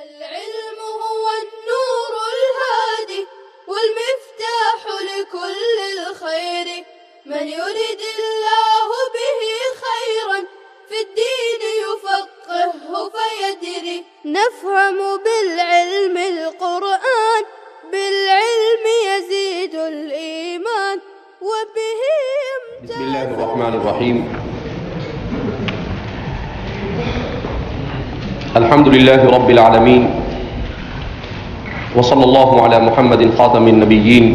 العلم هو النور الهادي والمفتاح لكل الخير من يرد الله به خيرا في الدين يفقهه فيدري نفهم بالعلم القرآن بالعلم يزيد الإيمان وبه بسم الله الرحمن الرحيم الحمد لله رب العالمين وصلى الله على محمد خاتم النبيين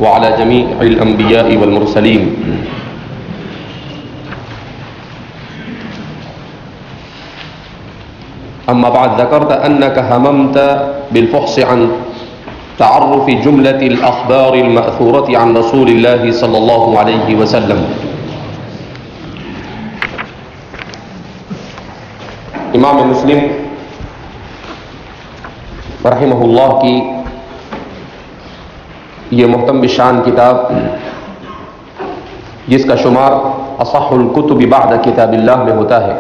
وعلى جميع الأنبياء والمرسلين أما بعد ذكرت أنك هممت بالفحص عن تعرف جملة الأخبار المأثورة عن رسول الله صلى الله عليه وسلم. امام مسلم رحمہ اللہ کی یہ محترم بشان کتاب جس کا شمار اصح الکتب بعد کتاب اللہ میں ہوتا ہے،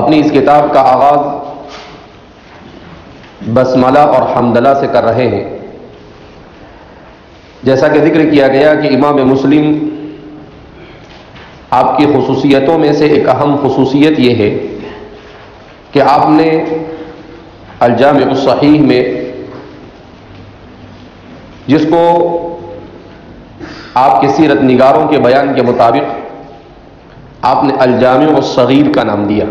اپنی اس کتاب کا آغاز بسملہ اور حمدلہ سے کر رہے ہیں. جیسا کہ ذکر کیا گیا کہ امام مسلم آپ کی خصوصیتوں میں سے ایک اہم خصوصیت یہ ہے کہ آپ نے الجامع الصحیح میں، جس کو آپ کے سیرت نگاروں کے بیان کے مطابق آپ نے الجامع الصغیر کا نام دیا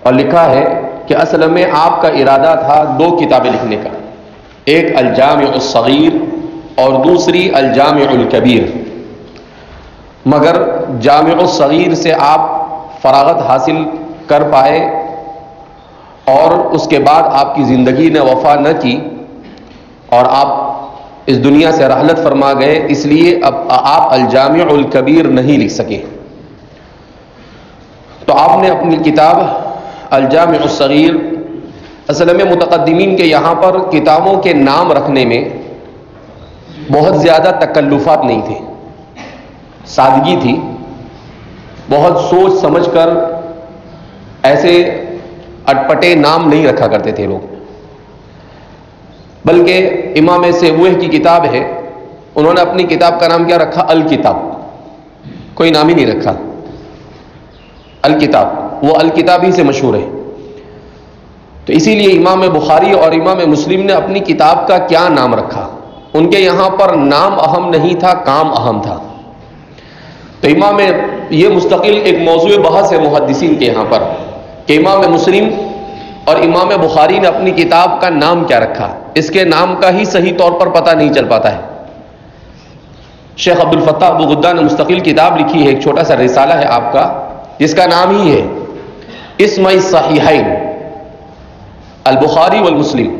اور لکھا ہے کہ اصل میں آپ کا ارادہ تھا دو کتابیں لکھنے کا، ایک الجامع الصغیر اور دوسری الجامع الکبیر، مگر جامع الصغیر سے آپ فراغت حاصل کر پائے اور اس کے بعد آپ کی زندگی نے وفا نہ کی اور آپ اس دنیا سے رحلت فرما گئے، اس لیے اب آپ الجامع الکبیر نہیں لکھ سکے. تو آپ نے اپنی کتاب الجامع الصغیر، اصل میں متقدمین کے یہاں پر کتابوں کے نام رکھنے میں بہت زیادہ تکلفات نہیں تھے، سادگی تھی، بہت سوچ سمجھ کر ایسے اٹپٹے نام نہیں رکھا کرتے تھے لوگ، بلکہ امام سیبویہ کی کتاب ہے، انہوں نے اپنی کتاب کا نام کیا رکھا؟ الکتاب، کوئی نام ہی نہیں رکھا، الکتاب، وہ الکتاب ہی سے مشہور ہے. تو اسی لیے امام بخاری اور امام مسلم نے اپنی کتاب کا کیا نام رکھا؟ ان کے یہاں پر نام اہم نہیں تھا، کام اہم تھا. تو امام، یہ مستقل ایک موضوع بحث ہے محدثین کے یہاں پر کہ امام مسلم اور امام بخاری نے اپنی کتاب کا نام کیا رکھا. اس کے نام کا ہی صحیح طور پر پتہ نہیں چل پاتا ہے. شیخ عبدالفتاح ابو غدہ نے مستقل کتاب لکھی ہے، ایک چھوٹا سا رسالہ ہے آپ کا، جس کا نام ہی ہے اسم الصحیحین البخاری والمسلم،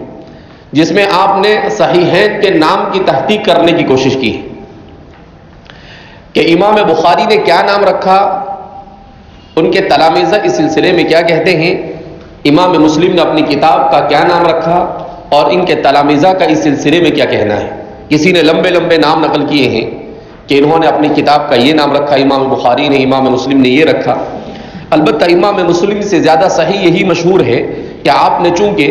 جس میں آپ نے صحیحین کے نام کی تحقیق کرنے کی کوشش کی کہ امام بخاری نے کیا نام رکھا، ان کے تلامذہ اس سلسلے میں کیا کہتے ہیں، امام مسلم نے اپنی کتاب کا کیا نام رکھا اور ان کے تلامذہ کا اس سلسلے میں کیا کہنا ہے. کسی نے لمبے لمبے نام نقل کیے ہیں کہ انہوں نے اپنی کتاب کا یہ نام رکھا، امام بخاری نے، امام مسلم نے یہ رکھا. البتہ امام مسلم سے زیادہ صحیح یہی مشہور ہے کہ آپ نے چونکہ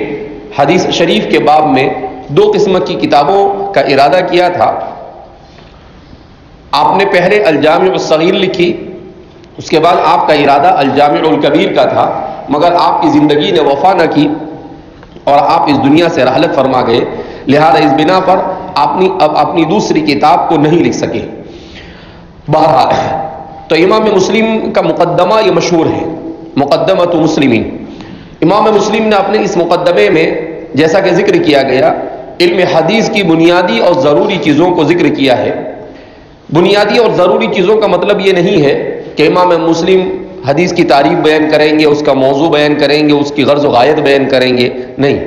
حدیث شریف کے باب میں دو قسم کی کتابوں کا ارادہ کیا تھا، آپ نے پہلے الجامع الصغیر لکھی، اس کے بعد آپ کا ارادہ الجامع الکبیر کا تھا، مگر آپ کی زندگی نے وفا نہ کی اور آپ اس دنیا سے رحلت فرما گئے، لہذا اس بنا پر اب اپنی دوسری کتاب کو نہیں لکھ سکے. بہرحال تو امام مسلم کا مقدمہ یہ مشہور ہے، مقدمۃ مسلمین. امام مسلم نے اپنے اس مقدمے میں جیسا کہ ذکر کیا گیا، علم حدیث کی بنیادی اور ضروری چیزوں کو ذکر کیا ہے. بنیادی اور ضروری چیزوں کا مطلب یہ نہیں ہے کہ امام مسلم حدیث کی تعریف بیان کریں گے، اس کا موضوع بیان کریں گے، اس کی غرض و غایت بیان کریں گے، نہیں،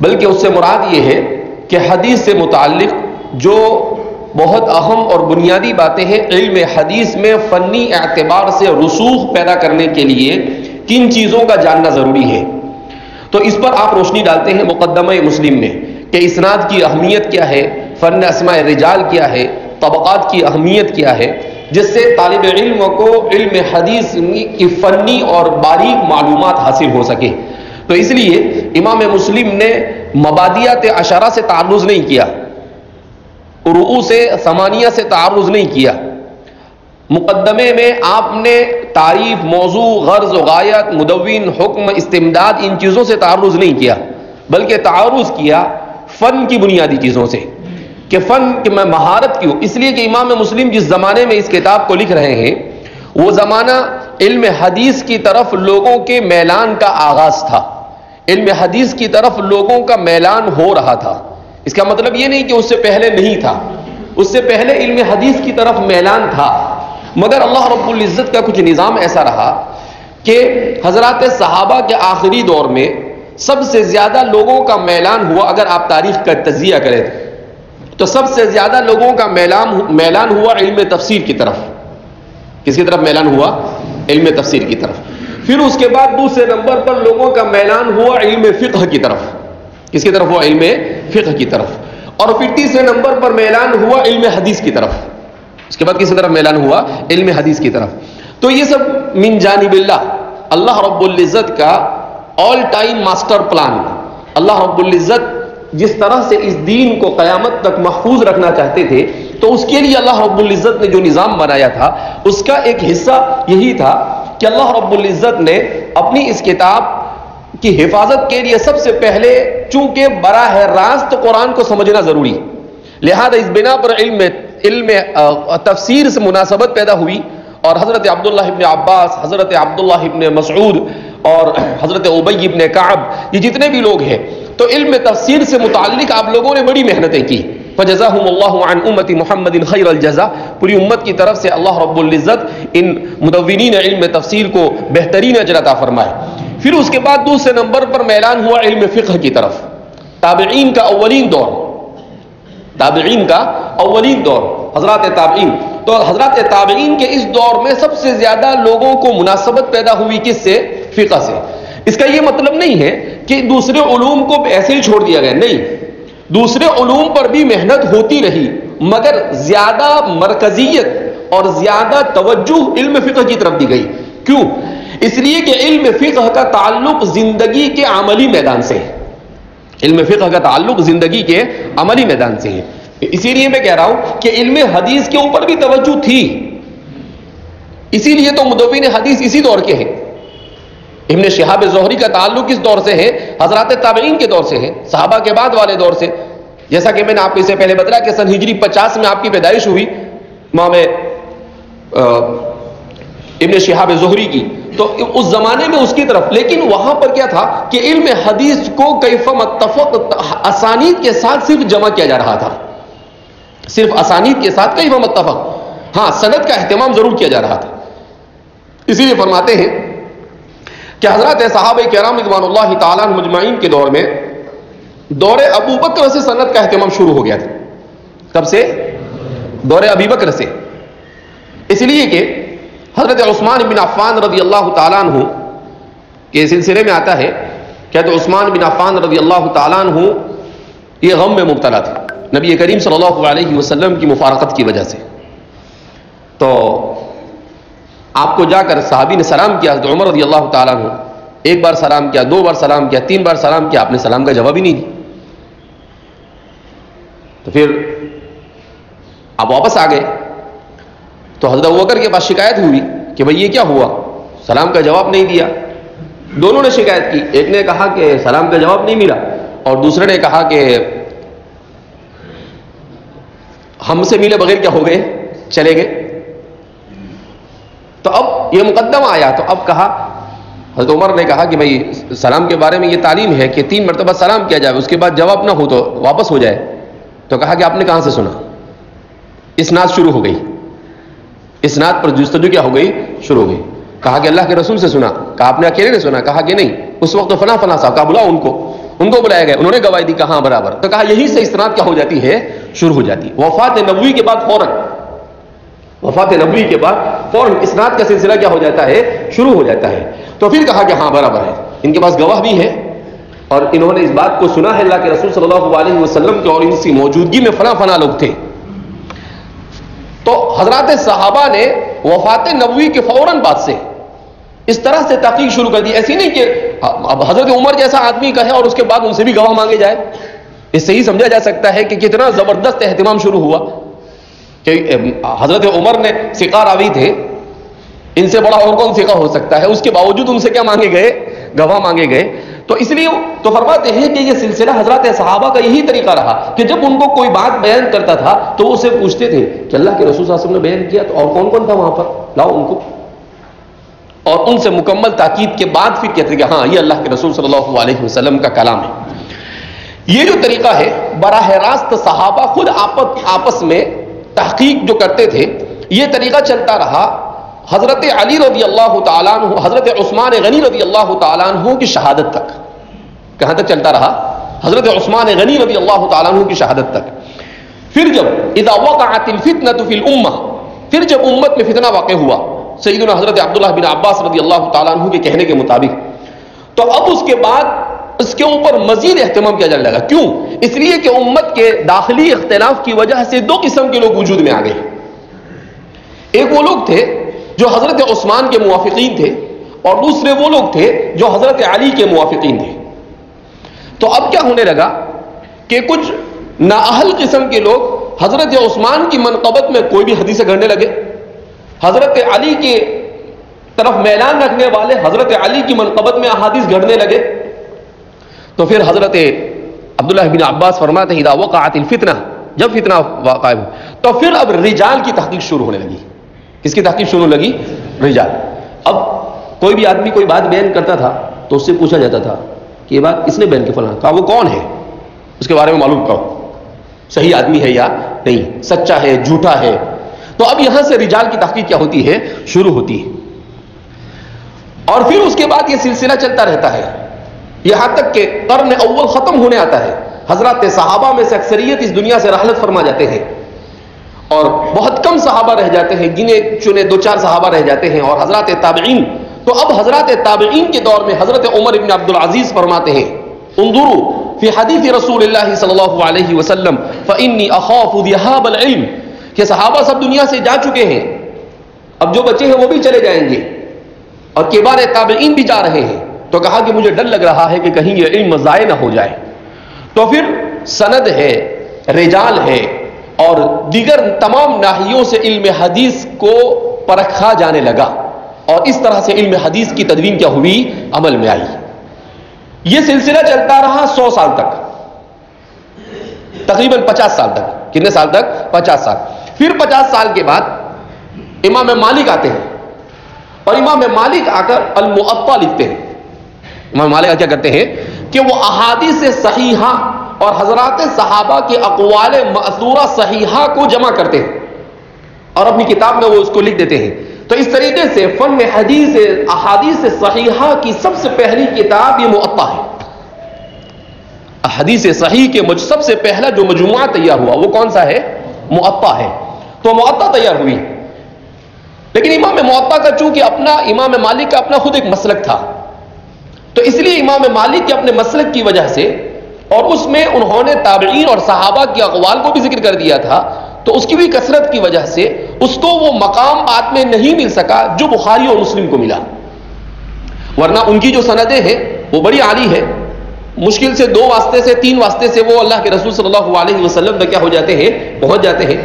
بلکہ اس سے مراد یہ ہے کہ حدیث سے متعلق جو بہت اہم اور بنیادی باتیں ہیں، علم حدیث میں فنی اعتبار سے رسوخ پیدا کرنے کے لیے کن چیزوں کا جاننا ضروری ہے. تو اس پر آپ روشنی ڈالتے ہیں مقدمہ مسلم میں کہ اسناد کی اہمیت کیا ہے، فن اسماء رجال کیا ہے، طبقات کی اہمیت کیا ہے، جس سے طالب علم کو علم حدیث کی فنی اور باریک معلومات حاصل ہو سکے. تو اس لیے امام مسلم نے مبادیات عشرہ سے تعرض نہیں کیا، رؤوس ثمانیہ سے تعرض نہیں کیا. مقدمے میں آپ نے تعریف، موضوع، غرض و غایت، مدون، حکم، استمداد، ان چیزوں سے تعرض نہیں کیا، بلکہ تعرض کیا فن کی بنیادی چیزوں سے کہ فن کہ میں مہارت کیوں. اس لیے کہ امام مسلم جس زمانے میں اس کتاب کو لکھ رہے ہیں وہ زمانہ علم حدیث کی طرف لوگوں کے میلان کا آغاز تھا. علم حدیث کی طرف لوگوں کا میلان ہو رہا تھا. اس کا مطلب یہ نہیں کہ اس سے پہلے نہیں تھا، اس سے پہلے علم حدیث کی طرف میلان تھا، مگر اللہ رب العزت کا کچھ نظام ایسا رہا کہ حضرات صحابہ کے آخری دور میں سب سے زیادہ لوگوں کا میلان ہوا. اگر آپ تاریخ کا تجزیہ کریں تو سب سے زیادہ لوگوں کا میلان ہوا علم تفسیر کی طرف. کس کی طرف میلان ہوا؟ علم تفسیر کی طرف. پھر اس کے بعد دوسرے نمبر پر لوگوں کا میلان ہوا علم فقہ کی طرف. کس کی طرف ہوا؟ علم فقہ کی طرف. اور پھر تیسرے نمبر پر میلان ہوا علم حدیث کی طرف. اس کے بعد کس طرف میلان ہوا؟ علم حدیث کی طرف. تو یہ سب من جانب اللہ رب العزت کا آل ٹائم ماسٹر پلان. اللہ رب العزت جس طرح سے اس دین کو قیامت تک محفوظ رکھنا چاہتے تھے تو اس کے لیے اللہ رب العزت نے جو نظام بنایا تھا اس کا ایک حصہ یہی تھا کہ اللہ رب العزت نے اپنی اس کتاب کی حفاظت کے لیے سب سے پہلے چونکہ براہ راست قرآن کو سمجھنا ضروری، لہذا اس بنا پر علم تفسیر سے مناسبت پیدا ہوئی. اور حضرت عبداللہ ابن عباس، حضرت عبداللہ ابن مسعود اور حضرت ابی ابن کعب، یہ جتنے بھی لوگ ہیں تو علم تفسیر سے متعلق آپ لوگوں نے بڑی محنتیں کی. فجزاہم اللہ عن امت محمد خیر الجزا. پوری امت کی طرف سے اللہ رب العزت ان مدونین علم تفسیر کو بہترین اجر عطا فرمائے. پھر اس کے بعد دوسرے نمبر پر میلان ہوا علم فقہ کی طرف. تابعین کا اولین دور، تابعین کا اولین دور، حضرات تابعین. تو حضرات تابعین کے اس دور میں سب سے زیادہ لوگوں کو مناسبت پیدا ہوئی کس سے؟ فقہ سے. اس کا یہ مطلب نہیں ہے کہ دوسرے علوم کو ایسے ہی چھوڑ دیا گیا، نہیں، دوسرے علوم پر بھی محنت ہوتی رہی مگر زیادہ مرکزیت اور زیادہ توجہ علم فقہ کی طرف دی گئی. کیوں؟ اس لیے کہ علم فقہ کا تعلق زندگی کے عملی میدان سے ہے. علم فقہ کا تعلق زندگی کے عملی میدان سے ہے. اسی لیے میں کہہ رہا ہوں کہ علم حدیث کے اوپر بھی توجہ تھی، اسی لیے تو مدون حدیث اسی دور کے ہیں. ابن شہاب زہری کا تعلق اس دور سے ہے، حضرات تابعین کے دور سے ہے، صحابہ کے بعد والے دور سے. جیسا کہ میں نے آپ کو اس سے پہلے بتایا کہ سن ہجری 50 میں آپ کی پیدائش ہوئی امام ابن شہاب زہری کی، تو اس زمانے میں اس کی طرف. لیکن وہاں پر کیا تھا کہ علم حدیث کو کیف متفق اسانید کے ساتھ صرف جمع کیا جا رہا تھا، صرف اسانید کے ساتھ کیف متفق. ہاں، سند کا اہتمام ضرور کیا جا رہا تھا. اسی لیے فرماتے ہیں کہ حضرات صحابہ کرام رضوان اللہ تعالیٰ مجمعین کے دور میں دور ابو بکر سے سند کا اہتمام شروع ہو گیا تھا. کب سے؟ دور ابی بکر سے. اس لیے کہ حضرت عثمان بن عفان رضی اللہ تعالیٰ عنہ کے سلسلے میں آتا ہے کہ حضرت عثمان بن عفان رضی اللہ تعالیٰ عنہ یہ غم میں مبتلا تھے نبی کریم صلی اللہ علیہ وسلم کی مفارقت کی وجہ سے. تو آپ کو جا کر صحابی نے سلام کیا. حضرت عمر رضی اللہ تعالیٰ عنہ ایک بار سلام کیا، دو بار سلام کیا، تین بار سلام کیا، آپ نے سلام کا جواب ہی نہیں دیا. تو پھر آپ واپس آ گئے تو حضرت ابوبکر کے پاس شکایت ہوئی کہ بھئی یہ کیا ہوا، سلام کا جواب نہیں دیا. دونوں نے شکایت کی، ایک نے کہا کہ سلام کا جواب نہیں ملا اور دوسرے نے کہا کہ ہم سے ملے بغیر کیا ہو گئے، چلے گئے. تو اب یہ مقدمہ آیا تو اب کہا، حضرت عمر نے کہا کہ بھئی سلام کے بارے میں یہ تعلیم ہے کہ 3 مرتبہ سلام کیا جائے، اس کے بعد جواب نہ ہو تو واپس ہو جائے. تو کہا کہ آپ نے کہاں سے سنا؟ اسناد شروع ہو گئی، اسناد پر جستجو کیا ہو گئی، شروع ہو گئی. کہا کہ اللہ کے رسول سے سنا. کہا آپ نے اکیلے نے سنا؟ کہا کہ نہیں، اس وقت فلاں فلاں صاحب. کہا بلاؤ ان کو بلایا گیا، انہوں نے گواہی دی. کہاں برابر. تو کہا یہیں سے اسناد کیا ہو جاتی ہے، شروع ہو جاتی. وفات نبوی کے بعد فوراً، وفات نبوی کے بعد فوراً اسناد کا سلسلہ کیا ہو جاتا ہے، شروع ہو جاتا ہے. تو پھر کہا کہ ہاں برابر ہے، ان کے پاس گواہ بھی ہے اور انہوں نے اس بات کو سنا ہے اللہ کے رسول صلی اللہ علیہ وسلم کے اور ان کی موجودگی میں فلاں فلاں لوگ تھے. تو حضرات صحابہ نے وفات نبوی کے فوراً بعد سے اس طرح سے تحقیق شروع کر دی. ایسی نہیں کہ اب حضرت عمر جیسا آدمی کہے اور اس کے بعد ان سے بھی گواہ مانگے جائے. اس سے ہی سمجھا جا سکتا ہے کہ کتنا زبردست اہتمام شروع ہوا کہ حضرت عمر نے ثقہ راوی تھے, ان سے بڑا اور کون ثقہ ہو سکتا ہے, اس کے باوجود ان سے کیا مانگے گئے, گواہ مانگے گئے. تو اس لیے تو فرماتے ہیں کہ یہ سلسلہ حضرات صحابہ کا یہی طریقہ رہا کہ جب ان کو کوئی بات بیان کرتا تھا تو وہ اسے پوچھتے تھے کہ اللہ کے رسول صلی اللہ علیہ وسلم نے بیان کیا تو اور کون کون تھا وہاں پر, لاؤ ان کو, اور ان سے مکمل تاکید کے بعد پھر کہتے کہ ہاں یہ اللہ کے رسول صلی اللہ علیہ وسلم کا کلام ہے. یہ جو طریقہ ہے براہ راست صحابہ خود آپس میں تحقیق جو کرتے تھے, یہ طریقہ چلتا رہا حضرت علی رضی اللہ تعالیٰ عنہ, حضرت عثمان غنی رضی اللہ تعالیٰ عنہ کی شہادت تک. کہاں تک چلتا رہا؟ حضرت عثمان غنی رضی اللہ تعالیٰ عنہ کی شہادت تک. پھر جب اذا وقعت الفتنة فی الامہ, پھر جب امت میں فتنہ واقع ہوا سیدنا حضرت عبداللہ بن عباس رضی اللہ تعالیٰ عنہ کے کہنے کے مطابق, تو اب اس کے بعد اس کے اوپر مزید اہتمام کیا جانے لگا. کیوں؟ اس لیے کہ امت کے داخلی اختلاف کی وجہ سے دو قسم کے لوگ وجود میں آ گئے. ایک وہ لوگ تھے جو حضرت عثمان کے موافقین تھے, اور دوسرے وہ لوگ تھے جو حضرت علی کے موافقین تھے. تو اب کیا ہونے لگا کہ کچھ نااہل قسم کے لوگ حضرت عثمان کی منقبت میں کوئی بھی حدیثیں گھڑنے لگے, حضرت علی کے طرف میلان رکھنے والے حضرت علی کی منقبت میں احادیث گھڑنے لگے. تو پھر حضرت عبداللہ بن عباس فرماتے ہیں اذا وقعت الفتنہ, جب فتنہ واقع ہو تو پھر اب رجال کی تحقیق شروع ہونے لگی. کس کی تحقیق شروع لگی؟ رجال. اب کوئی بھی آدمی کوئی بات بیان کرتا تھا تو اس سے پوچھا جاتا تھا کہ یہ بات کس نے بیان کی, فلاں, کہا وہ کون ہے, اس کے بارے میں معلوم کرو, صحیح آدمی ہے یا نہیں, سچا ہے جھوٹا ہے. تو اب یہاں سے رجال کی تحقیق کیا ہوتی ہے, شروع ہوتی ہے. اور پھر اس کے بعد یہ سلسلہ چلتا رہتا ہے یہاں تک کہ قرن اول ختم ہونے آتا ہے. حضرات صحابہ میں سے اکثریت اس دنیا سے رحلت فرما جاتے ہیں, اور بہت کم صحابہ رہ جاتے ہیں, گنے چنے 2-4 صحابہ رہ جاتے ہیں. اور حضرات تابعین, تو اب حضرات تابعین کے دور میں حضرت عمر بن عبد العزیز فرماتے ہیں انظروا فی حدیث رسول اللہ صلی اللہ علیہ وسلم فانی اخاف ذهاب العلم, کہ صحابہ سب دنیا سے جا چکے ہیں, اب جو بچے ہیں وہ بھی چلے جائیں گے, اور کبار تابعین بھی جا رہے ہیں. تو کہا کہ مجھے ڈر لگ رہا ہے کہ کہیں یہ علم ضائع نہ ہو جائے. تو پھر سند ہے, رجال ہے, اور دیگر تمام ناحیوں سے علم حدیث کو پرکھا جانے لگا, اور اس طرح سے علم حدیث کی تدوین کیا ہوئی, عمل میں آئی. یہ سلسلہ چلتا رہا 100 سال تک, تقریباً 50 سال تک. کتنے سال تک؟ 50 سال. پھر 50 سال کے بعد امام مالک آتے ہیں, اور امام مالک آ کر الموطا لکھتے ہیں. امام مالک کیا کرتے ہیں کہ وہ احادیث صحیحہ اور حضرات صحابہ کے اقوال مأثورہ صحیحہ کو جمع کرتے ہیں, اور اپنی کتاب میں وہ اس کو لکھ دیتے ہیں. تو اس طریقے سے فن حدیث احادیث صحیحہ کی سب سے پہلی کتاب یہ موطا ہے. حدیث صحیح کے سب سے پہلا جو مجموعہ تیار ہوا وہ کون سا ہے؟ موطا ہے. تو موطا تیار ہوئی. لیکن امام موطا کا چونکہ اپنا, امام مالک کا اپنا خود ایک مسلک تھا, تو اس لیے امام مالک کے اپنے مسلک کی وجہ سے, اور اس میں انہوں نے تابعین اور صحابہ کے اقوال کو بھی ذکر کر دیا تھا, تو اس کی بھی کثرت کی وجہ سے اس کو وہ مقام بعد میں نہیں مل سکا جو بخاری اور مسلم کو ملا. ورنہ ان کی جو سندیں ہیں وہ بڑی عالی ہے, مشکل سے 2 واسطے سے 3 واسطے سے وہ اللہ کے رسول صلی اللہ علیہ وسلم تک کیا ہو جاتے ہیں, پہنچ جاتے ہیں.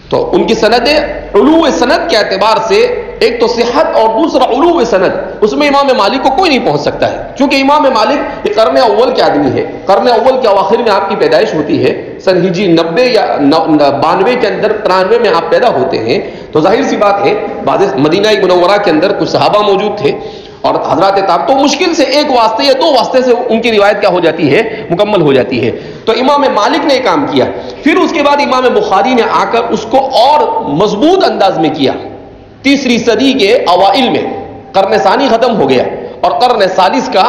تو ان کی سندیں علو سند کے اعتبار سے ایک تو صحت اور دوسرا علو سند, اس میں امام مالک کو کوئی نہیں پہنچ سکتا ہے, کیونکہ امام مالک یہ قرن اول کے آدمی ہے. قرن اول کے اواخر میں آپ کی پیدائش ہوتی ہے, سن ہجری 90 یا 92 کے اندر 93 میں آپ پیدا ہوتے ہیں. تو ظاہر سی بات ہے بعض مدینہ منورہ کے اندر کچھ صحابہ موجود تھے اور حضرات تاب, تو مشکل سے 1 واسطے یا 2 واسطے سے ان کی روایت کیا ہو جاتی ہے, مکمل ہو جاتی ہے. تو امام مالک نے یہ کام کیا. پھر اس کے بعد امام بخاری نے آ کر اس کو اور مضبوط انداز میں کیا. 3ری صدی کے اوائل میں, قرن ثانی ختم ہو گیا, اور قرن ثالث کا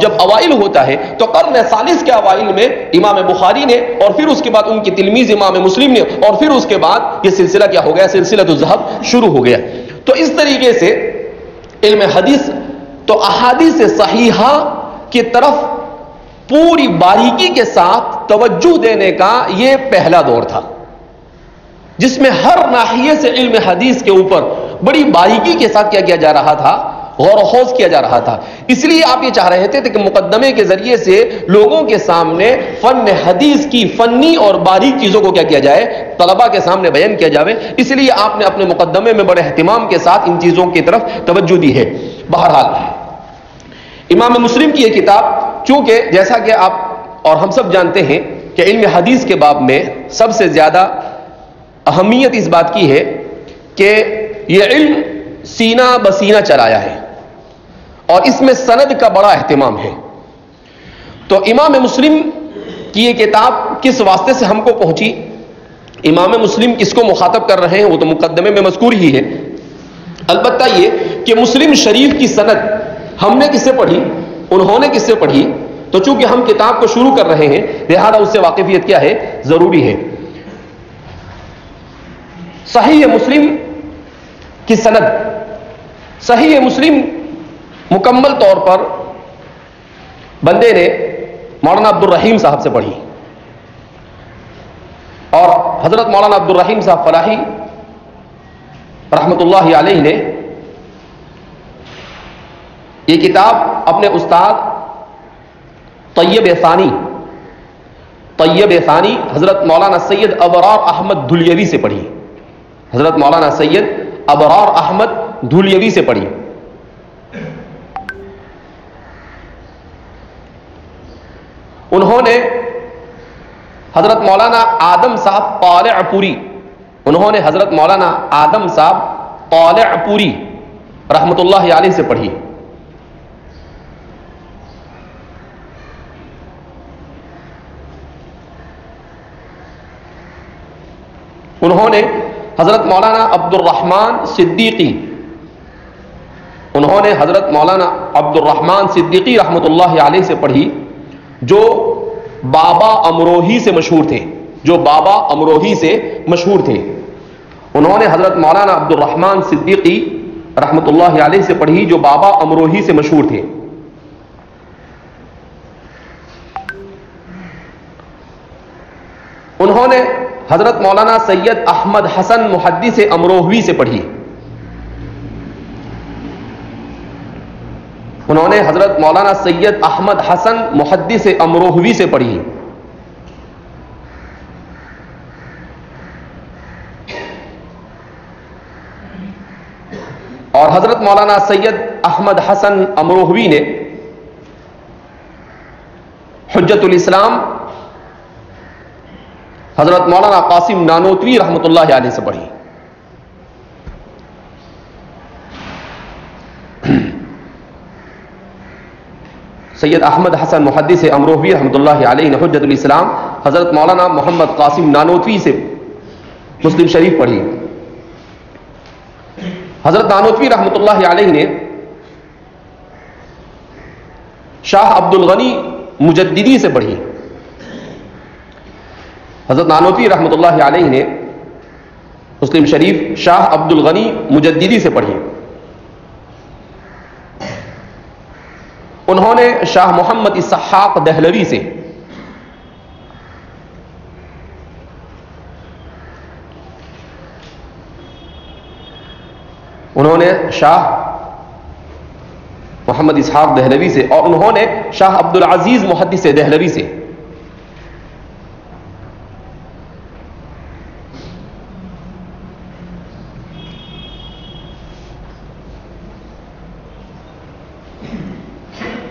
جب اوائل ہوتا ہے تو قرن ثالث کے اوائل میں امام بخاری نے, اور پھر اس کے بعد ان کی تلمیذ امام مسلم نے, اور پھر اس کے بعد یہ سلسلہ کیا ہو گیا, سلسلۃ الذھب شروع ہو گیا. تو اس طریقے سے علم حدیث تو احادیث صحیحہ کی طرف پوری باریکی کے ساتھ توجہ دینے کا یہ پہلا دور تھا. جس میں ہر ناحیے سے علم حدیث کے اوپر بڑی باریکی کے ساتھ کیا جا رہا تھا، غور و خوض کیا جا رہا تھا. اس لیے آپ یہ چاہ رہے تھے کہ مقدمے کے ذریعے سے لوگوں کے سامنے فن حدیث کی فنی اور باریک چیزوں کو کیا جائے، طلباء کے سامنے بیان کیا جائے. اس لیے آپ نے اپنے مقدمے میں بڑے اہتمام کے ساتھ ان چیزوں کی طرف توجہ دی ہے. بہرحال امام مسلم کی یہ کتاب، چونکہ جیسا کہ آپ اور ہم سب جانتے ہیں کہ علم حدیث کے باب میں سب سے زیادہ اہمیت اس بات کی ہے کہ یہ علم سینہ بسینہ چلایا ہے اور اس میں سند کا بڑا اہتمام ہے. تو امام مسلم کی یہ کتاب کس واسطے سے ہم کو پہنچی، امام مسلم کس کو مخاطب کر رہے ہیں، وہ تو مقدمے میں مذکور ہی ہے. البتہ یہ کہ مسلم شریف کی سند ہم نے کس سے پڑھی، انہوں نے کس سے پڑھی، تو چونکہ ہم کتاب کو شروع کر رہے ہیں لہذا اس سے واقفیت کیا ہے، ضروری ہے. صحیح مسلم کی سند، صحیح مسلم مکمل طور پر بندے نے مولانا عبد الرحیم صاحب سے پڑھی، اور حضرت مولانا عبد الرحیم صاحب فلاحی رحمۃ اللہ علیہ نے یہ کتاب اپنے استاد طیب ثانی حضرت مولانا سید ابرار احمد دھولیوی سے پڑھی، حضرت مولانا سید ابرار احمد دھولیوی سے پڑھی. انہوں نے حضرت مولانا آدم صاحب طالع پوری، انہوں نے حضرت مولانا آدم صاحب طالع پوری رحمۃ اللہ علیہ سے پڑھی. انہوں نے حضرت مولانا عبد الرحمن صدیقی، انہوں نے حضرت مولانا عبد الرحمن صدیقی رحمۃ اللہ علیہ سے پڑھی، جو بابا امروہی سے مشہور تھے، جو بابا امروہی سے مشہور تھے. انہوں نے حضرت مولانا عبد الرحمن صدیقی رحمۃ اللہ علیہ سے پڑھی، جو بابا امروہی سے مشہور تھے. انہوں نے حضرت مولانا سید احمد حسن محدث امروہوی سے پڑھی. انہوں نے حضرت مولانا سید احمد حسن محدث امروہوی سے پڑھی. اور حضرت مولانا سید احمد حسن امروہوی نے حجت الاسلام حضرت مولانا قاسم نانوتوی رحمۃ اللہ علیہ سے پڑھی. سید احمد حسن محدث امروہوی رحمۃ اللہ علیہ نے حجت الاسلام حضرت مولانا محمد قاسم نانوتوی سے مسلم شریف پڑھی. حضرت نانوتوی رحمۃ اللہ علیہ نے شاہ عبد الغنی مجددی سے پڑھی. حضرت نانوتوی رحمۃ اللہ علیہ نے مسلم شریف شاہ عبد الغنی مجددی سے پڑھی. انہوں نے شاہ محمد اسحاق دہلوی سے، انہوں نے شاہ محمد اسحاق دہلوی سے، اور انہوں نے شاہ عبد العزیز محدث دہلوی سے.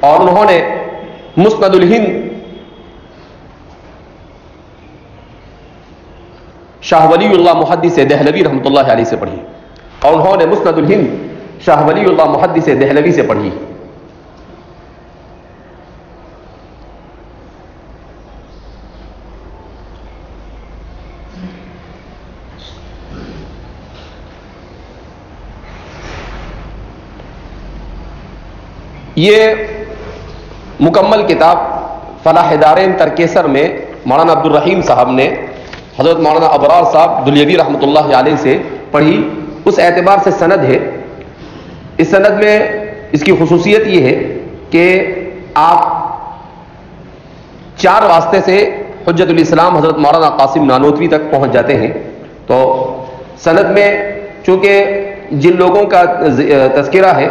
اور انہوں نے مسند الہند شاہ ولی اللہ محدث دہلوی رحمۃ اللہ علیہ سے پڑھی. اور انہوں نے مسند الہند شاہ ولی اللہ محدث دہلوی سے پڑھی. یہ مکمل کتاب فلاح دارین ترکیسر میں مولانا عبد الرحیم صاحب نے حضرت مولانا ابرار صاحب دھولیوی رحمۃ اللہ علیہ سے پڑھی. اس اعتبار سے سند ہے. اس سند میں اس کی خصوصیت یہ ہے کہ آپ 4 واسطے سے حجت الاسلام حضرت مولانا قاسم نانوتوی تک پہنچ جاتے ہیں. تو سند میں چونکہ جن لوگوں کا تذکرہ ہے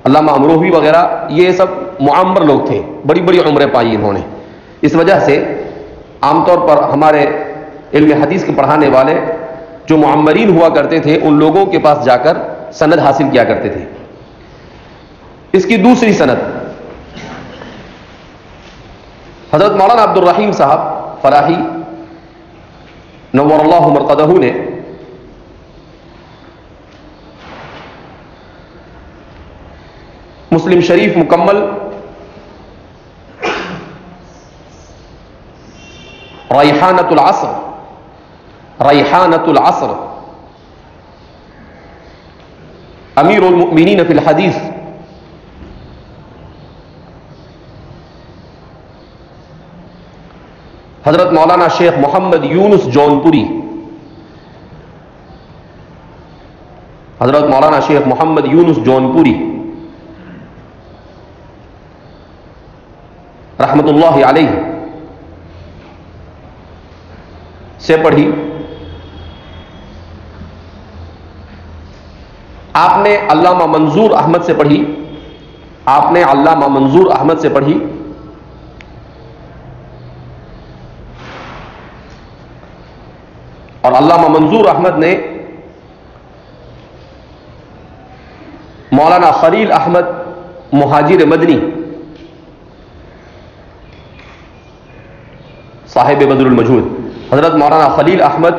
علامہ امروہی وغیرہ، یہ سب معمر لوگ تھے، بڑی بڑی عمریں پائی انہوں نے. اس وجہ سے عام طور پر ہمارے علم حدیث کے پڑھانے والے جو معمرین ہوا کرتے تھے ان لوگوں کے پاس جا کر سند حاصل کیا کرتے تھے. اس کی دوسری سند حضرت مولانا عبد الرحیم صاحب فلاحی نور اللہ مرقدہ نے مسلم شریف مکمل ریحانۃ العصر امیر المؤمنین فی الحدیث حضرت مولانا شیخ محمد یونس جونپوری، حضرت مولانا شیخ محمد یونس جونپوری رحمت اللہ علیہ سے پڑھی. آپ نے علامہ منظور احمد سے پڑھی، آپ نے علامہ منظور احمد سے پڑھی. اور علامہ منظور احمد نے مولانا خلیل احمد مہاجر مدنی صاحب بذل المجہود، حضرت مولانا خلیل احمد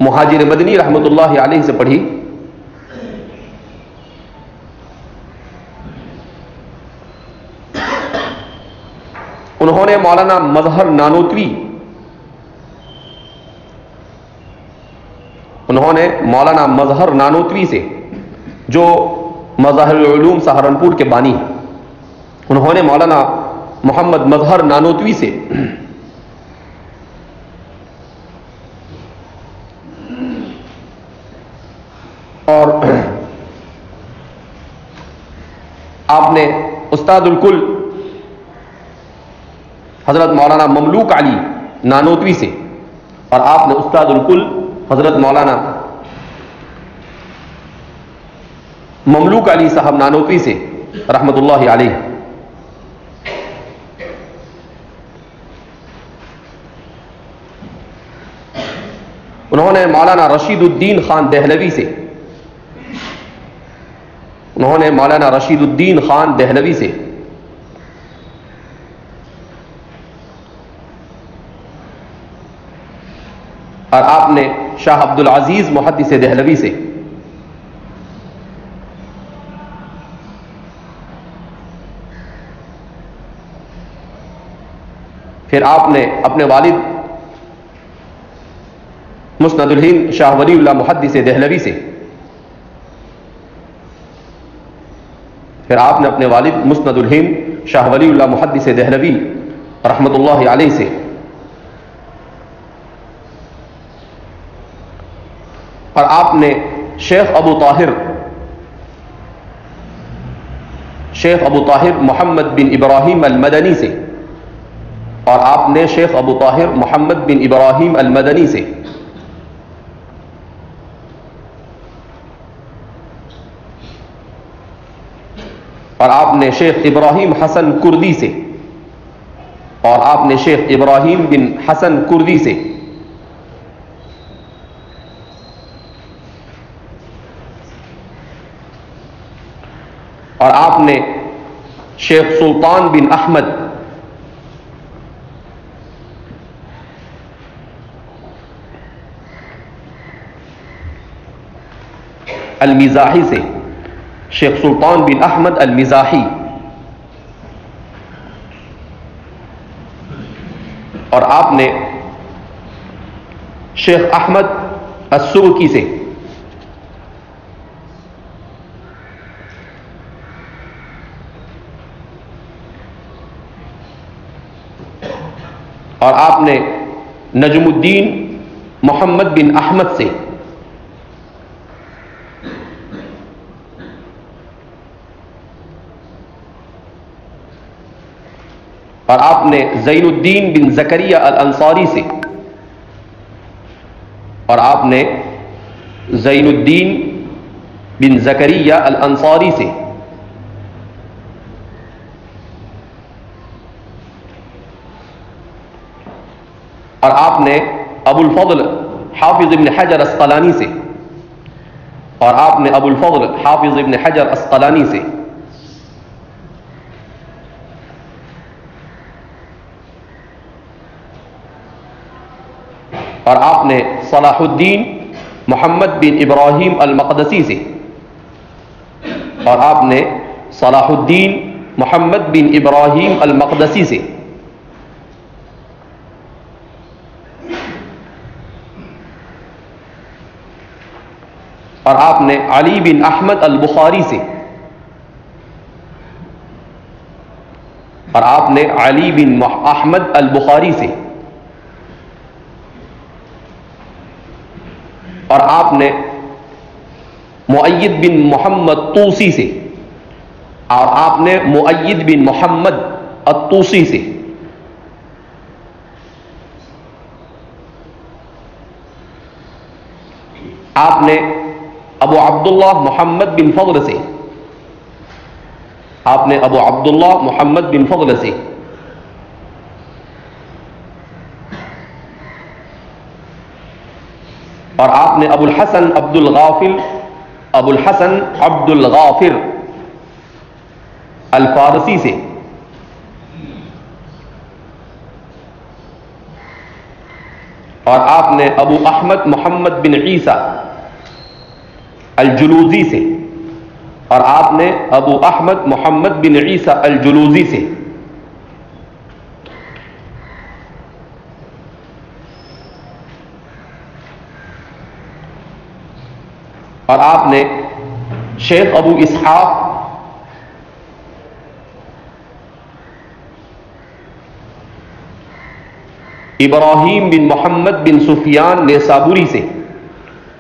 مہاجر مدنی رحمت اللہ علیہ سے پڑھی. انہوں نے مولانا مظہر نانوتوی، انہوں نے مولانا مظہر نانوتوی سے جو مظاہر العلوم سہارنپور کے بانی ہیں، انہوں نے مولانا محمد مظہر نانوتوی سے اور آپ نے استاد الکل حضرت مولانا مملوک علی نانوتوی سے، اور آپ نے استاد الکل حضرت مولانا مملوک علی صاحب نانوتوی سے رحمت اللہ علیہ. انہوں نے مولانا رشید الدین خان دہلوی سے، انہوں نے مولانا رشید الدین خان دہلوی سے اور آپ نے شاہ عبد العزیز محدث دہلوی سے پھر آپ نے اپنے والد مسند الہند شاہ ولی اللہ محدث دہلوی سے، پھر آپ نے اپنے والد مسند الہند شاہ ولی اللہ محدث دہلوی رحمت اللہ علیہ سے، اور آپ نے شیخ ابو طاہر محمد بن ابراہیم المدنی سے، اور آپ نے شیخ ابو طاہر محمد بن ابراہیم المدنی سے، اور آپ نے شیخ ابراہیم حسن کردی سے، اور آپ نے شیخ ابراہیم بن حسن کردی سے، اور آپ نے شیخ سلطان بن احمد المزاحی سے، شیخ سلطان بن احمد المزاحی، اور آپ نے شیخ احمد السبکی سے، اور آپ نے نجم الدین محمد بن احمد سے، اور آپ نے زین الدین بن زکریہ الانصاری سے، اور آپ نے زین الدین بن زکریہ الانصاری سے، اور آپ نے ابو الفضل حافظ ابن حجر اسقلانی سے، اور آپ نے ابو الفضل حافظ ابن حجر اسقلانی سے، اور آپ نے صلاح الدین محمد بن ابراہیم المقدسی سے، اور آپ نے صلاح الدین محمد بن ابراہیم المقدسی سے، اور آپ نے علی بن احمد البخاری سے، اور آپ نے علی بن احمد البخاری سے، اور آپ نے مؤید بن محمد طوسی سے، اور آپ نے مؤید بن محمد الطوسی سے، آپ نے ابو عبداللہ محمد بن فضل سے، آپ نے ابو عبداللہ محمد بن فضل سے، اور آپ نے ابو الحسن عبد الغافر الفارسی سے، اور آپ نے ابو احمد محمد بن عیسیٰ الجلوزی سے، اور آپ نے ابو احمد محمد بن عیسیٰ الجلوزی سے، اور آپ نے شیخ ابو اسحاق ابراہیم بن محمد بن سفیان نیسابوری سے،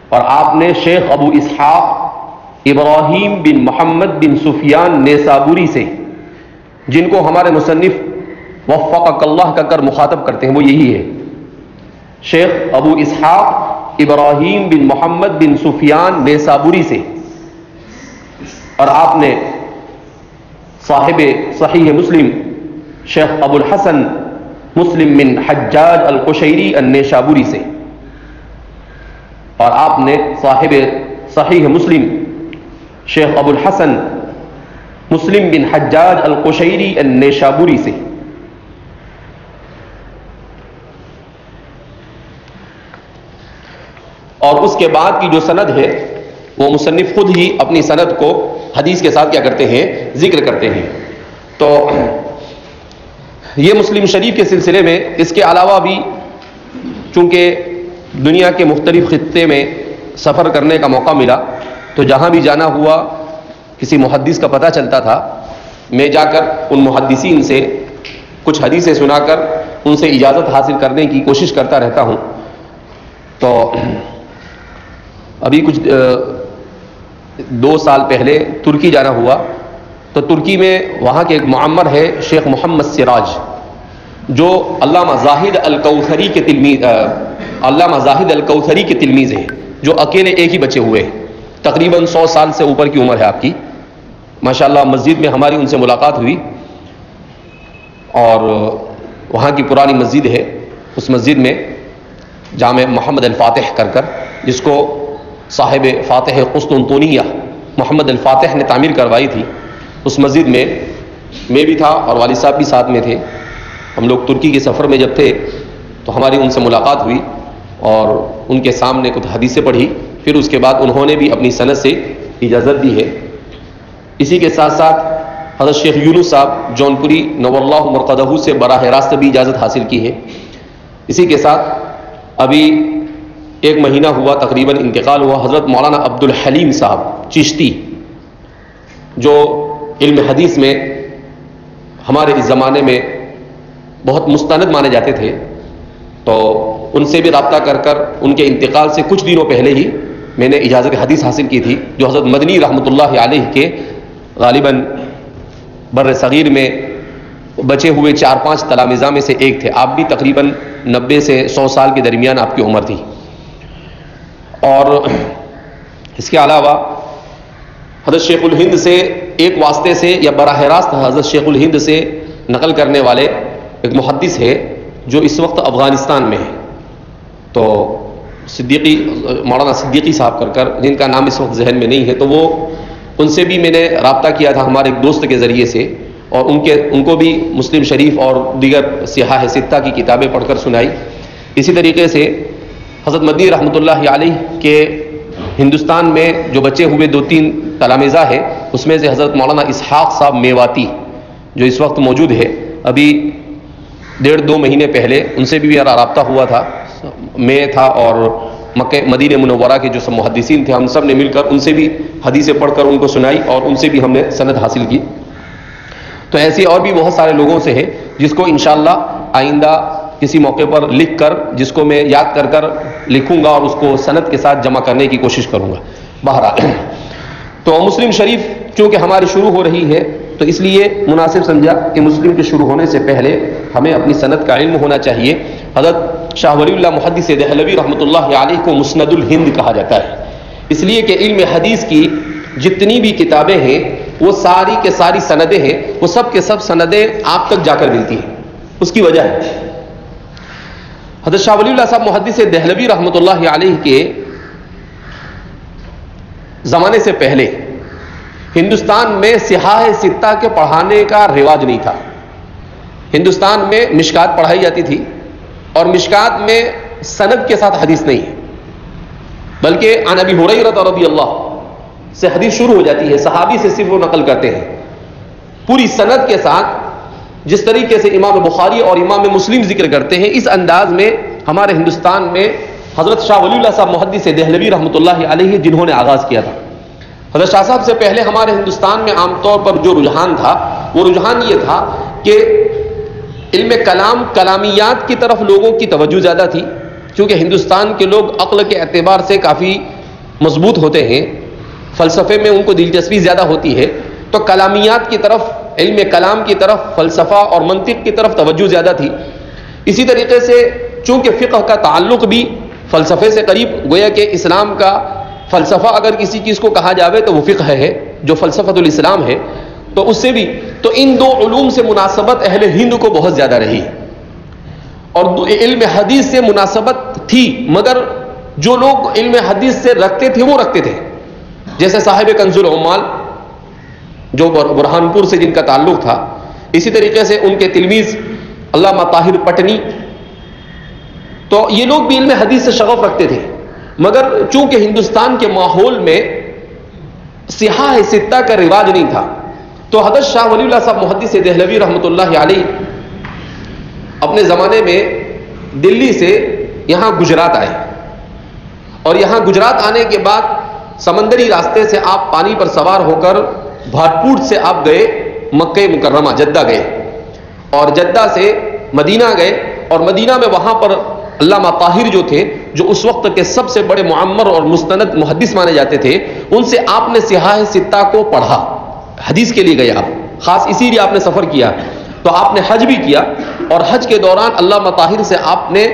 اور آپ نے شیخ ابو اسحاق ابراہیم بن محمد بن سفیان نیسابوری سے، جن کو ہمارے مصنف وفقک اللہ کا کر مخاطب کرتے ہیں وہ یہی ہے، شیخ ابو اسحاق ابراہیم بن محمد بن سفیان نیسابوری سے، اور آپ نے صاحب صحیح مسلم شیخ ابو الحسن مسلم بن حجاج القشیری النیشابوری سے، اور آپ نے صاحب صحیح مسلم شیخ ابو الحسن مسلم بن حجاج القشیری النیشابوری سے، اور اس کے بعد کی جو سند ہے وہ مصنف خود ہی اپنی سند کو حدیث کے ساتھ کیا کرتے ہیں، ذکر کرتے ہیں۔ تو یہ مسلم شریف کے سلسلے میں اس کے علاوہ بھی چونکہ دنیا کے مختلف خطے میں سفر کرنے کا موقع ملا تو جہاں بھی جانا ہوا کسی محدث کا پتہ چلتا تھا، میں جا کر ان محدثین سے کچھ حدیثیں سنا کر ان سے اجازت حاصل کرنے کی کوشش کرتا رہتا ہوں۔ تو ابھی کچھ 2 سال پہلے ترکی جانا ہوا تو ترکی میں وہاں کے ایک معمر ہے شیخ محمد سراج، جو علامہ زاہد الکوثری کے تلمیذ ہیں، جو اکیلے ایک ہی بچے ہوئے ہیں، تقریباً 100 سال سے اوپر کی عمر ہے آپ کی ماشاءاللہ۔ مسجد میں ہماری ان سے ملاقات ہوئی، اور وہاں کی پرانی مسجد ہے، اس مسجد میں جامع محمد الفاتح کر جس کو صاحب فاتح قسطنطنیہ محمد الفاتح نے تعمیر کروائی تھی، اس مسجد میں بھی تھا اور والد صاحب بھی ساتھ میں تھے۔ ہم لوگ ترکی کے سفر میں جب تھے تو ہماری ان سے ملاقات ہوئی اور ان کے سامنے کچھ حدیثیں پڑھی، پھر اس کے بعد انہوں نے بھی اپنی سند سے اجازت دی ہے۔ اسی کے ساتھ ساتھ حضرت شیخ یونس صاحب جونپوری نور اللہ مرقدہ سے براہ راست بھی اجازت حاصل کی ہے۔ اسی کے ساتھ ابھی 1 مہینہ ہوا تقریباً انتقال ہوا حضرت مولانا عبد الحلیم صاحب چشتی، جو علم حدیث میں ہمارے اس زمانے میں بہت مستند مانے جاتے تھے، تو ان سے بھی رابطہ کر ان کے انتقال سے کچھ دنوں پہلے ہی میں نے اجازت حدیث حاصل کی تھی، جو حضرت مدنی رحمۃ اللہ علیہ کے غالباً بر صغیر میں بچے ہوئے 4-5 تلامذہ میں سے ایک تھے۔ آپ بھی تقریباً 90 سے 100 سال کے درمیان آپ کی عمر تھی۔ اور اس کے علاوہ حضرت شیخ الہند سے ایک واسطے سے یا براہ راست حضرت شیخ الہند سے نقل کرنے والے ایک محدث ہے جو اس وقت افغانستان میں ہے، تو صدیقی مولانا صدیقی صاحب کر جن کا نام اس وقت ذہن میں نہیں ہے، تو وہ ان سے بھی میں نے رابطہ کیا تھا ہمارے ایک دوست کے ذریعے سے، اور ان کو بھی مسلم شریف اور دیگر صحاح ستہ کی کتابیں پڑھ کر سنائی۔ اسی طریقے سے حضرت مدنی رحمۃ اللہ علیہ کے ہندوستان میں جو بچے ہوئے 2-3 تلامذہ ہیں، اس میں سے حضرت مولانا اسحاق صاحب میواتی جو اس وقت موجود ہے، ابھی 1.5-2 مہینے پہلے ان سے بھی میرا رابطہ ہوا تھا، میں تھا اور مکہ مدینہ منورہ کے جو سب محدثین تھے، ہم سب نے مل کر ان سے بھی حدیثیں پڑھ کر ان کو سنائی اور ان سے بھی ہم نے سند حاصل کی۔ تو ایسی اور بھی بہت سارے لوگوں سے ہے جس کو انشاءاللہ آئندہ کسی موقع پر لکھ کر، جس کو میں یاد کر لکھوں گا اور اس کو سند کے ساتھ جمع کرنے کی کوشش کروں گا۔ بہرحال تو مسلم شریف چونکہ ہماری شروع ہو رہی ہے، تو اس لیے مناسب سمجھا کہ مسلم کے شروع ہونے سے پہلے ہمیں اپنی سند کا علم ہونا چاہیے۔ حضرت شاہ ولی اللہ محدث دہلوی رحمۃ اللہ علیہ کو مسند الہند کہا جاتا ہے، اس لیے کہ علم حدیث کی جتنی بھی کتابیں ہیں وہ ساری کے ساری سندیں ہیں، وہ سب کے سب سندیں آپ تک جا کر ملتی ہیں، اس کی وجہ ہے حضرت شاہ ولی اللہ صاحب محدث دہلوی رحمۃ اللہ علیہ کے زمانے سے پہلے ہندوستان میں صحاح ستہ کے پڑھانے کا رواج نہیں تھا۔ ہندوستان میں مشکات پڑھائی جاتی تھی، اور مشکات میں سند کے ساتھ حدیث نہیں ہے، بلکہ عن ابی ہریرہ رضی اللہ سے حدیث شروع ہو جاتی ہے، صحابی سے صرف وہ نقل کرتے ہیں پوری سند کے ساتھ، جس طریقے سے امام بخاری اور امام مسلم ذکر کرتے ہیں، اس انداز میں ہمارے ہندوستان میں حضرت شاہ ولی اللہ صاحب محدث دہلوی رحمۃ اللہ علیہ جنہوں نے آغاز کیا تھا۔ حضرت شاہ صاحب سے پہلے ہمارے ہندوستان میں عام طور پر جو رجحان تھا، وہ رجحان یہ تھا کہ علم کلام، کلامیات کی طرف لوگوں کی توجہ زیادہ تھی، کیونکہ ہندوستان کے لوگ عقل کے اعتبار سے کافی مضبوط ہوتے ہیں، فلسفے میں ان کو دلچسپی زیادہ ہوتی ہے، تو کلامیات کی طرف، علم کلام کی طرف، فلسفہ اور منطق کی طرف توجہ زیادہ تھی۔ اسی طریقے سے چونکہ فقہ کا تعلق بھی فلسفے سے قریب، گویا کہ اسلام کا فلسفہ اگر کسی چیز کو کہا جاوے تو وہ فقہ ہے جو فلسفۃ الاسلام ہے، تو اس سے بھی تو ان دو علوم سے مناسبت اہل ہند کو بہت زیادہ رہی، اور علم حدیث سے مناسبت تھی، مگر جو لوگ علم حدیث سے رکھتے تھے وہ رکھتے تھے، جیسے صاحب کنز العمال جو برہانپور سے جن کا تعلق تھا، اسی طریقے سے ان کے تلمیذ علامہ طاہر پٹنی، تو یہ لوگ بھی علم حدیث سے شغف رکھتے تھے، مگر چونکہ ہندوستان کے ماحول میں صحاح ستہ کا رواج نہیں تھا، تو حضرت شاہ ولی اللہ صاحب محدث دہلوی رحمۃ اللہ علیہ اپنے زمانے میں دلی سے یہاں گجرات آئے، اور یہاں گجرات آنے کے بعد سمندری راستے سے آپ پانی پر سوار ہو کر بھاٹپور سے آپ گئے مکہ مکرمہ، جدہ گئے، اور جدہ سے مدینہ گئے، اور مدینہ میں وہاں پر علامہ طاہر جو تھے، جو اس وقت کے سب سے بڑے معمر اور مستند محدث مانے جاتے تھے، ان سے آپ نے صحاح ستہ کو پڑھا، حدیث کے لیے گئے آپ، خاص اسی لیے آپ نے سفر کیا، تو آپ نے حج بھی کیا، اور حج کے دوران علامہ طاہر سے آپ نے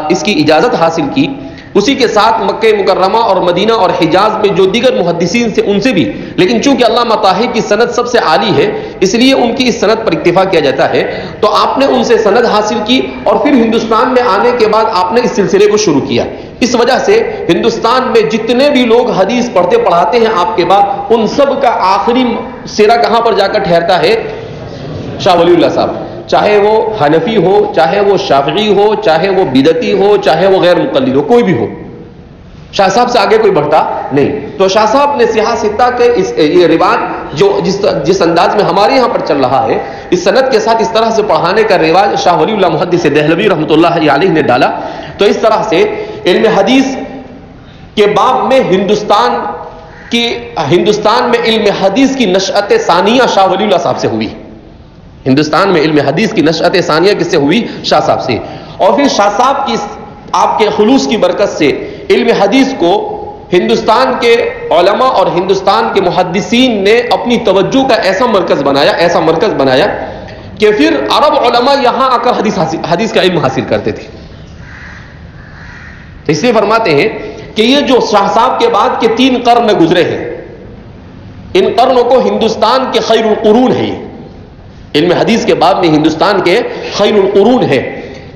اس کی اجازت حاصل کی، اسی کے ساتھ مکہ مکرمہ اور مدینہ اور حجاز میں جو دیگر محدثین سے ان سے بھی، لیکن چونکہ علامہ طاہر کی سند سب سے عالی ہے اس لیے ان کی اس سند پر اکتفا کیا جاتا ہے، تو آپ نے ان سے سند حاصل کی، اور پھر ہندوستان میں آنے کے بعد آپ نے اس سلسلے کو شروع کیا۔ اس وجہ سے ہندوستان میں جتنے بھی لوگ حدیث پڑھتے پڑھاتے ہیں آپ کے بعد، ان سب کا آخری سرا کہاں پر جا کر ٹھہرتا ہے؟ شاہ ولی اللہ صاحب، چاہے وہ حنفی ہو، چاہے وہ شافعی ہو، چاہے وہ بدعتی ہو، چاہے وہ غیر مقلد ہو، کوئی بھی ہو، شاہ صاحب سے آگے کوئی بڑھتا نہیں۔ تو شاہ صاحب نے صحاح ستہ کے یہ رواج جو جس انداز میں ہمارے یہاں پر چل رہا ہے، اس سند کے ساتھ اس طرح سے پڑھانے کا رواج شاہ ولی اللہ محدث دہلوی رحمۃ اللہ علیہ نے ڈالا۔ تو اس طرح سے علم حدیث کے باب میں ہندوستان میں علم حدیث کی نشأت ثانیہ شاہ ولی اللہ صاحب سے ہوئی، ہندوستان میں علم حدیث کی نشأت ثانیہ کس سے ہوئی؟ شاہ صاحب سے، اور پھر شاہ صاحب کی آپ کے خلوص کی برکت سے علم حدیث کو ہندوستان کے علماء اور ہندوستان کے محدثین نے اپنی توجہ کا ایسا مرکز بنایا کہ پھر عرب علماء یہاں آ کر حدیث کا علم حاصل کرتے تھے۔ تو اس لیے فرماتے ہیں کہ یہ جو شاہ صاحب کے بعد کے 3 قرن گزرے ہیں، ان قرنوں کو ہندوستان کے خیر القرون ہے، یہ علم حدیث کے بعد میں ہندوستان کے خیر القرون ہے،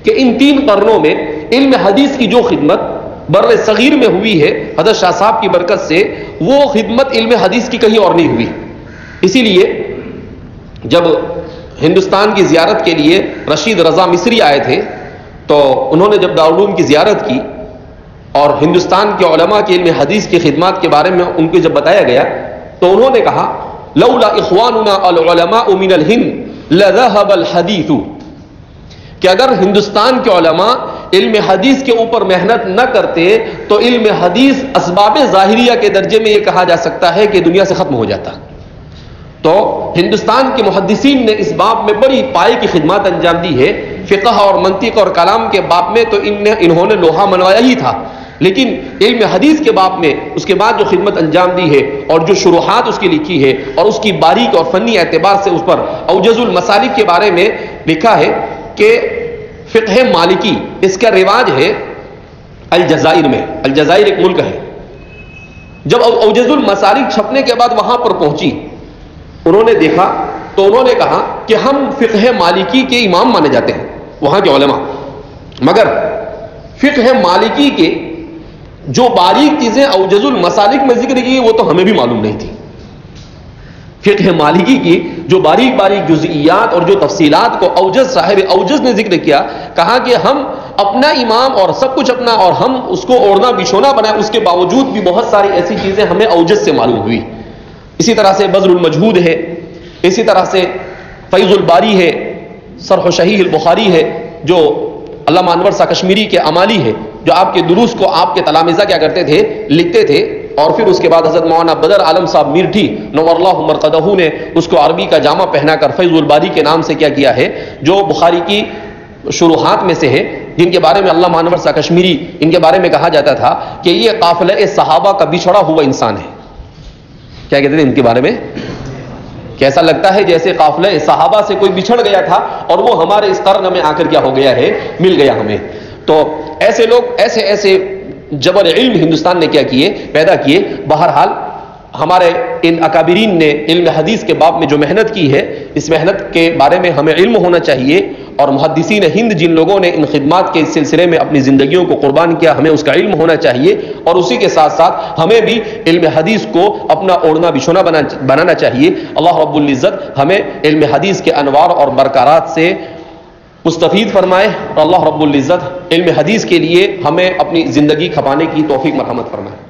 کہ ان 3 قرنوں میں علم حدیث کی جو خدمت بر صغیر میں ہوئی ہے حضرت شاہ صاحب کی برکت سے، وہ خدمت علم حدیث کی کہیں اور نہیں ہوئی۔ اسی لیے جب ہندوستان کی زیارت کے لیے رشید رضا مصری آئے تھے، تو انہوں نے جب دارالعلوم کی زیارت کی اور ہندوستان کے علماء کے علم حدیث کی خدمات کے بارے میں ان کو جب بتایا گیا، تو انہوں نے کہا لولا اخواننا العلماء من الہند لذهب الحدیث، کہ اگر ہندوستان کے علماء علم حدیث کے اوپر محنت نہ کرتے تو علم حدیث اسباب ظاہریہ کے درجے میں یہ کہا جا سکتا ہے کہ دنیا سے ختم ہو جاتا۔ تو ہندوستان کے محدثین نے اس باب میں بڑی پائے کی خدمات انجام دی ہے۔ فقہ اور منطق اور کلام کے باب میں تو انہوں نے لوہا منوایا ہی تھا، لیکن علم حدیث کے باب میں اس کے بعد جو خدمت انجام دی ہے اور جو شروحات اس کی لکھی ہے اور اس کی باریک اور فنی اعتبار سے اس پر اوجز المسالک کے بارے میں لکھا ہے کہ فقہ مالکی اس کا رواج ہے الجزائر میں، الجزائر ایک ملک ہے۔ جب اوجز المسالک چھپنے کے بعد وہاں پر پہنچی، انہوں نے دیکھا تو انہوں نے کہا کہ ہم فقہ مالکی کے امام مانے جاتے ہیں وہاں کے علماء، مگر فقہ مالکی کے جو باریک چیزیں اوجز المسالک میں ذکر کی وہ تو ہمیں بھی معلوم نہیں تھی۔ فقہ مالکی کی جو باریک باریک جزئیات اور جو تفصیلات کو اوجز صاحب اوجز نے ذکر کیا، کہا کہ ہم اپنا امام اور سب کچھ اپنا اور ہم اس کو اوڑھنا بچھونا بنائے، اس کے باوجود بھی بہت ساری ایسی چیزیں ہمیں اوجز سے معلوم ہوئی۔ اسی طرح سے بذل المجہود ہے، اسی طرح سے فیض الباری ہے، شرح صحیح البخاری ہے جو علامہ انور شاہ کشمیری کے امالی ہے، جو آپ کے دروس کو آپ کے تلامذہ کیا کرتے تھے، لکھتے تھے، اور پھر اس کے بعد حضرت مولانا بدر عالم صاحب میرٹھی نور اللہ مرقدہ نے اس کو عربی کا جامع پہنا کر فیض الباری کے نام سے کیا کیا ہے، جو بخاری کی شروحات میں سے ہے، جن کے بارے میں علامہ انور شاہ کشمیری ان کے بارے میں کہا جاتا تھا کہ یہ قافلہ صحابہ کا بچھڑا ہوا انسان ہے۔ کیا کہتے تھے ان کے بارے میں؟ کیسا لگتا ہے جیسے قافلہ صحابہ سے کوئی بچھڑ گیا تھا اور وہ ہمارے اس قرن میں آ کر کیا ہو گیا ہے، مل گیا ہمیں۔ تو ایسے لوگ ایسے جبر علم ہندوستان نے کیا کیے، پیدا کیے۔ بہرحال ہمارے ان اکابرین نے علم حدیث کے باب میں جو محنت کی ہے، اس محنت کے بارے میں ہمیں علم ہونا چاہیے، اور محدثین ہند جن لوگوں نے ان خدمات کے سلسلے میں اپنی زندگیوں کو قربان کیا، ہمیں اس کا علم ہونا چاہیے، اور اسی کے ساتھ ساتھ ہمیں بھی علم حدیث کو اپنا اوڑھنا بچھونا بنانا چاہیے۔ اللہ رب العزت ہمیں علم حدیث کے انوار اور برکات سے مستفید فرمائے، اور اللہ رب العزت علم حدیث کے لیے ہمیں اپنی زندگی کھپانے کی توفیق مرحمت فرمائے۔